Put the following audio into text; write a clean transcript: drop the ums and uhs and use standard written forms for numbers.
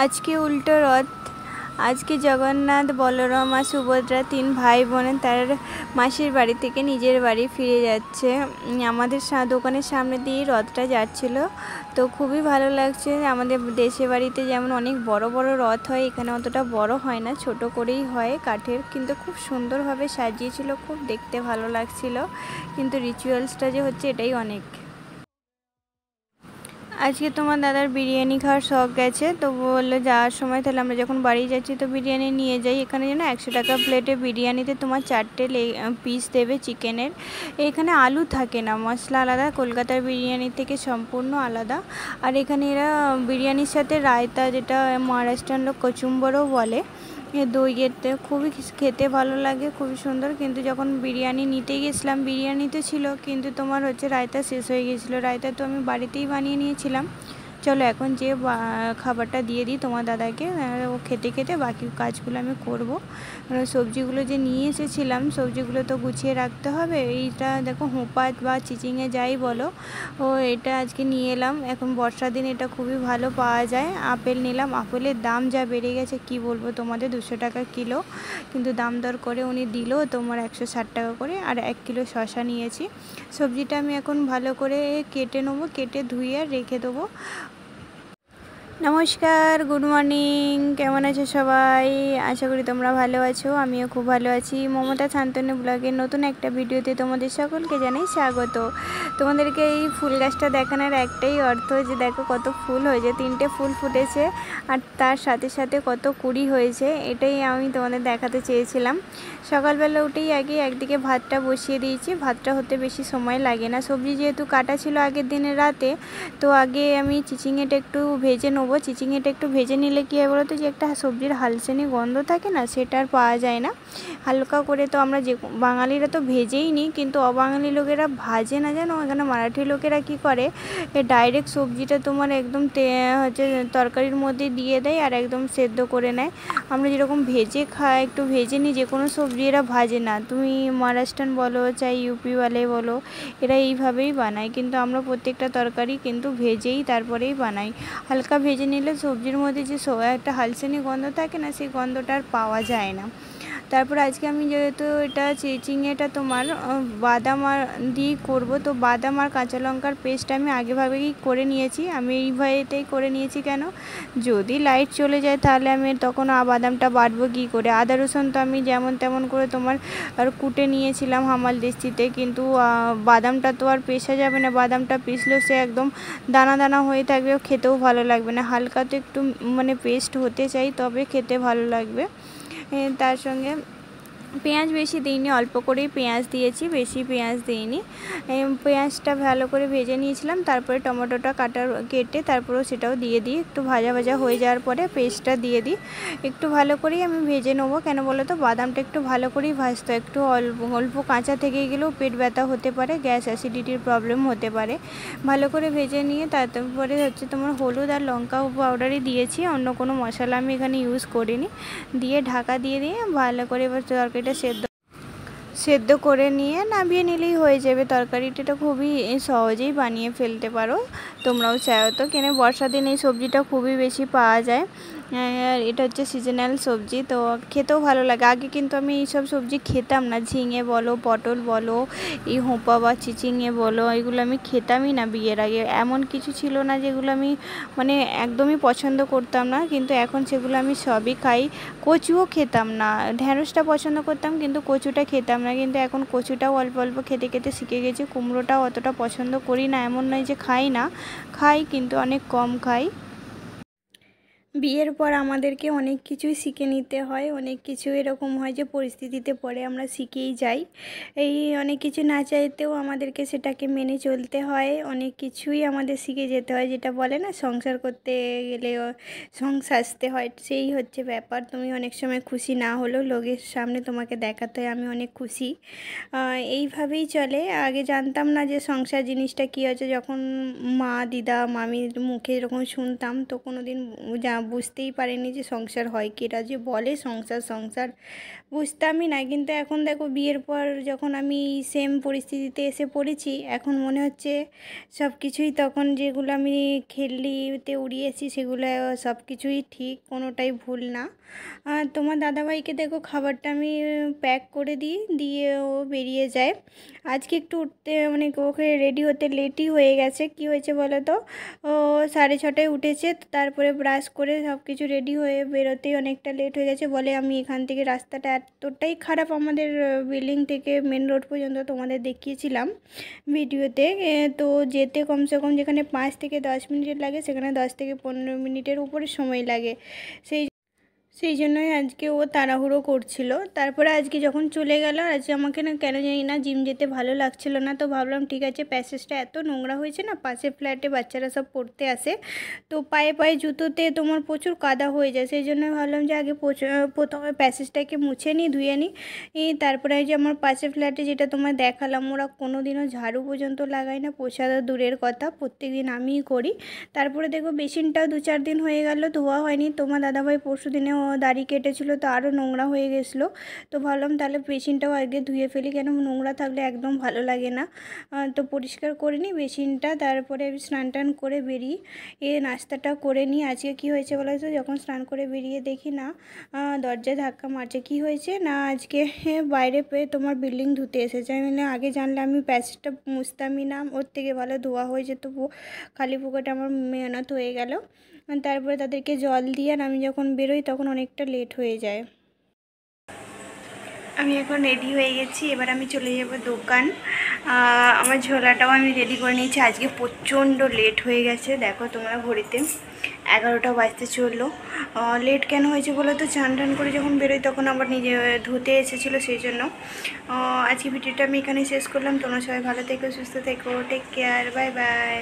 আজকে উল্টো রথ। আজকে জগন্নাথ, বলরাম আর সুভদ্রা 3 ভাই বোনের তার মাসির বাড়ি থেকে নিজের বাড়ি ফিরে যাচ্ছে। আমাদের দোকানের সামনে দিয়ে রথটা যাচ্ছিল, তো খুবই ভালো লাগছে। আমাদের দেশে বাড়িতে যেমন অনেক বড় বড় রথ হয়, এখানে অতটা বড় হয় না, ছোট করেই হয় কাঠের, কিন্তু খুব সুন্দরভাবে সাজিয়েছিল, খুব দেখতে ভালো লাগছিল। কিন্তু রিচুয়ালসটা যে হচ্ছে এটাই অনেক। আজকে তোমার দাদার বিরিয়ানি খাওয়ার শখ গেছে, তো বললো যাওয়ার সময় তাহলে আমরা যখন বাড়ি যাচ্ছি তো বিরিয়ানি নিয়ে যাই। এখানে যেন 100 টাকা প্লেটে বিরিয়ানিতে তোমার 4টে পিস দেবে চিকেনের। এখানে আলু থাকে না, মশলা আলাদা, কলকাতার বিরিয়ানি থেকে সম্পূর্ণ আলাদা। আর এখানে এরা বিরিয়ানির সাথে রায়তা, যেটা মহারাষ্ট্রান লোক কচুম্বরও বলে, দই এতে খুবই খেতে ভালো লাগে, খুবই সুন্দর। কিন্তু যখন বিরিয়ানি নিতে গেছিলাম, বিরিয়ানিতে ছিল কিন্তু তোমার হচ্ছে রায়তা শেষ হয়ে গেছিলো। রায়তা তো আমি বাড়িতেই বানিয়ে নিয়েছিলাম। চলো এখন যে খাবারটা দিয়ে দিই তোমার দাদাকে, ও খেতে খেতে বাকি কাজগুলো আমি করব। সবজিগুলো যে নিয়ে এসেছিলাম, সবজিগুলো তো গুছিয়ে রাখতে হবে। এইটা দেখো হোঁপাত বা চিচিঙে যাই বলো, ও এটা আজকে নিয়ে এলাম। এখন বর্ষার দিন এটা খুবই ভালো পাওয়া যায়। আপেল নিলাম, আপেলের দাম যা বেড়ে গেছে কি বলবো তোমাদের, 200 টাকা কিলো, কিন্তু দাম দর করে উনি দিল তোমার 160 টাকা করে। আর 1 কিলো শসা নিয়েছি। সবজিটা আমি এখন ভালো করে কেটে নেবো, কেটে ধুয়ে রেখে দেবো। নমস্কার, গুড মর্নিং, কেমন আছো সবাই? আশা করি তোমরা ভালো আছো, আমিও খুব ভালো আছি। মমতা শান্তনু ব্লগের নতুন একটা ভিডিওতে তোমাদের সকলকে জানাই স্বাগত। তোমাদেরকে এই ফুল গাছটা দেখানোর একটাই অর্থ যে দেখো কত ফুল হয়েছে, 3টে ফুল ফুটেছে আর তার সাথে সাথে কত কুড়ি হয়েছে, এটাই আমি তোমাদের দেখাতে চেয়েছিলাম। সকালবেলা উঠেই আগে একদিকে ভাতটা বসিয়ে দিয়েছি, ভাতটা হতে বেশি সময় লাগে না। সবজি যেহেতু কাটা ছিল আগের দিনের রাতে, তো আগে আমি চিচিঙেটা একটু ভেজে নেবো। চিচিঙেটা একটু ভেজে নিলে কী হয় বলো তো, যে একটা সবজির হালসেনি গন্ধ থাকে না, সেটা আর পাওয়া যায় না। হালকা করে তো আমরা যে বাঙালিরা তো ভেজেই নিই, কিন্তু অবাঙালি লোকেরা ভাজে না, জানো। এখানে মারাঠি লোকেরা কি করে, ডাইরেক্ট সবজিটা তোমার একদম হচ্ছে তরকারির মধ্যে দিয়ে দেয় আর একদম সেদ্ধ করে নেয়। আমরা যেরকম ভেজে খাই, একটু ভেজে নিই যে কোনো সবজি, এরা ভাজে না। তুমি মহারাষ্ট্রান বলো চাই ইউপিওয়ালে বলো, এরা এইভাবেই বানায়। কিন্তু আমরা প্রত্যেকটা তরকারি কিন্তু ভেজেই তারপরেই বানাই। হালকা ভেজে নিলে সবজির মধ্যে যে একটা হালসেনি গন্ধ থাকে না, সেই গন্ধটা আর পাওয়া যায় না। তারপর আজকে আমি যেহেতু এটা চিচিঙেটা তোমার বাদাম আর দিয়ে করবো, তো বাদাম আর কাঁচা লঙ্কার পেস্ট আমি আগেভাগেই করে নিয়েছি। আমি এইভাবেতেই করে নিয়েছি, কেন, যদি লাইট চলে যায় তাহলে আমি তখন বাদামটা বাটবো কী করে। আদা রসুন তো আমি যেমন তেমন করে তোমার আর কুটে নিয়েছিলাম হামাল দিস্তিতে, কিন্তু বাদামটা তো আর পেশা যাবে না। বাদামটা পিষলেও সে একদম দানা দানা হয়ে থাকবে, খেতেও ভালো লাগবে না। হালকা তো একটু মানে পেস্ট হতে চাই, তবে খেতে ভালো লাগবে। তার সঙ্গে পেঁয়াজ বেশি দিইনি, অল্প করেই পেঁয়াজ দিয়েছি, বেশি পেঁয়াজ দিইনি। পেঁয়াজটা ভালো করে ভেজে নিয়েছিলাম, তারপরে টমেটোটা কেটে তারপরেও সেটাও দিয়ে দিই। একটু ভাজা ভাজা হয়ে যাওয়ার পরে পেস্টটা দিয়ে দিই। একটু ভালো করেই আমি ভেজে নেবো, কেন বলো তো, বাদামটা একটু ভালো করেই ভাজতে হয়। একটু অল্প অল্প কাঁচা থেকে গেলেও পেট ব্যথা হতে পারে, গ্যাস অ্যাসিডিটির প্রবলেম হতে পারে। ভালো করে ভেজে নিয়ে তারপরে হচ্ছে তোমার হলুদ আর লঙ্কা পাউডারই দিয়েছি, অন্য কোনো মশলা আমি এখানে ইউজ করিনি। দিয়ে ঢাকা দিয়ে ভালো করে এবার তরকারিটা সেদ্ধ করে নিয়ে নামিয়ে নিলেই হয়ে যাবে। তরকারিটা খুবই সহজেই বানিয়ে ফেলতে পারো, তোমরাও চাও তো। কেন বর্ষা দিন এই সবজিটা খুবই বেশি পাওয়া যায়। আর এটা হচ্ছে সিজনাল সবজি, তো খেতেও ভালো লাগে। আগে কিন্তু আমি এইসব সবজি খেতাম না, ঝিঙে বলো, পটল বলো, এই হোঁপা বা চিচিঙে বলো, এগুলো আমি খেতামই না বিয়ের আগে। এমন কিছু ছিল না যেগুলো আমি মানে একদমই পছন্দ করতাম না, কিন্তু এখন সেগুলো আমি সবই খাই। কচুও খেতাম না, ঢ্যাঁড়সটা পছন্দ করতাম কিন্তু কচুটা খেতাম না। কিন্তু এখন কচুটাও অল্প অল্প খেতে খেতে শিখে গেছি। কুমড়োটাও অতটা পছন্দ করি না, এমন নয় যে খাই না, খাই কিন্তু অনেক কম খাই। বিয়ের পর আমাদেরকে অনেক কিছুই শিখে নিতে হয়, অনেক কিছু এরকম হয় যে পরিস্থিতিতে পড়ে আমরা শিখেই যাই। এই অনেক কিছু না চাইতেও আমাদেরকে সেটাকে মেনে চলতে হয়, অনেক কিছুই আমাদের শিখে যেতে হয়। যেটা বলে না, সংসার করতে গেলে সাজতে হয়, সেই হচ্ছে ব্যাপার। তুমি অনেক সময় খুশি না হলেও লোকের সামনে তোমাকে দেখাতে হয় আমি অনেক খুশি। এইভাবেই চলে। আগে জানতাম না যে সংসার জিনিসটা কী আছে, যখন মা, দিদা, মামির মুখে এরকম শুনতাম, তো কোনো দিন বুঝতেই পারিনি যে সংসার হয় কি। এরা যে বলে সংসার সংসার বুঝতামই না, কিন্তু এখন দেখো বিয়ের পর যখন আমি সেম পরিস্থিতিতে এসে পড়েছি, এখন মনে হচ্ছে সব কিছুই তখন যেগুলো আমি খেললিতে উড়িয়েছি সেগুলো সব কিছুই ঠিক, কোনোটাই ভুল না। তোমার দাদাভাইকে দেখো খাবারটা আমি প্যাক করে দিই, দিয়ে ও বেরিয়ে যায়। আজকে একটু উঠতে মানে ওকে রেডি হতে লেটই হয়ে গেছে। কি হয়েছে বলো তো, ও 6:30টায় উঠেছে, তো তারপরে ব্রাশ করে সব কিছু রেডি হয়ে বেরোতেই অনেকটা লেট হয়ে গেছে। বলে আমি এখান থেকে রাস্তাটা এতটাই খারাপ, আমাদের বিল্ডিং থেকে মেন রোড পর্যন্ত তোমাদের দেখিয়েছিলাম ভিডিওতে, তো যেতে কমসে কম যেখানে 5 থেকে 10 মিনিট লাগে সেখানে 10 থেকে 15 মিনিটের উপরে সময় লাগে। সেই জন্যই আজকে ও তাড়াহুড়ো করছিল। তারপরে আজকে যখন চলে গেল, আজকে আমাকে না কেন জানি না জিম যেতে ভালো লাগছিল না। তো ভাবলাম ঠিক আছে, প্যাসেজটা এত নোংরা হয়েছে না, পাশে ফ্ল্যাটে বাচ্চারা সব পড়তে আসে, তো পায়ে পায়ে জুতোতে তোমার প্রচুর কাদা হয়ে যায়। সেই জন্য ভাবলাম যে আগে প্রথমে প্যাসেজটাকে মুছে নিই, ধুয়ে নিই। তারপরে যে আমার পাশে ফ্ল্যাটে যেটা তোমায় দেখালাম, ওরা কোনো দিনও ঝাড়ু পর্যন্ত লাগায় না, পোছা তো দূরের কথা, প্রত্যেক দিন আমিই করি। তারপরে দেখো বেসিনটাও 2-4 দিন হয়ে গেল ধোয়া হয়নি। তোমার দাদাভাই পরশু দিনেও দাড়ি কেটেছিল, তো আরও নোংরা হয়ে গেছিলো। তো ভাবলাম তাহলে বেসিনটাও আগে ধুয়ে ফেলি, কেন নোংরা থাকলে একদম ভালো লাগে না। তো পরিষ্কার করে নিই বেসিনটা, তারপরে স্নান টান করে বেরিয়ে নাস্তাটা করে নিই। আজকে কি হয়েছে বলো তো, যখন স্নান করে বেরিয়ে দেখি না দরজায় ধাক্কা মারছে। কি হয়েছে না, আজকে বাইরে পেয়ে তোমার বিল্ডিং ধুতে এসেছে। আমি আগে জানলে আমি প্যাচটা মুছতামই না, ওর থেকে ভালো ধোয়া হয়ে যেত, খালি পুকুরটা আমার মেহনত হয়ে গেল। তারপরে তাদেরকে জল দিয়ে আর আমি যখন বেরোই তখন অনেকটা লেট হয়ে যায়। আমি এখন রেডি হয়ে গেছি, এবার আমি চলে যাব দোকান। আমার ঝোলাটাও আমি রেডি করে নিয়েছি। আজকে প্রচণ্ড লেট হয়ে গেছে, দেখো তোমরা ঘড়িতে 11টা বাজতে চললো। লেট কেন হয়েছে বলো তো, চান টান করে যখন বেরোই তখন আবার নিজে ধুতে এসেছিলো, সেই জন্য। আজকে ভিডিওটা আমি এখানে শেষ করলাম। তোমরা সবাই ভালো থেকো, সুস্থ থেকো, টেক কেয়ার, বাই বাই।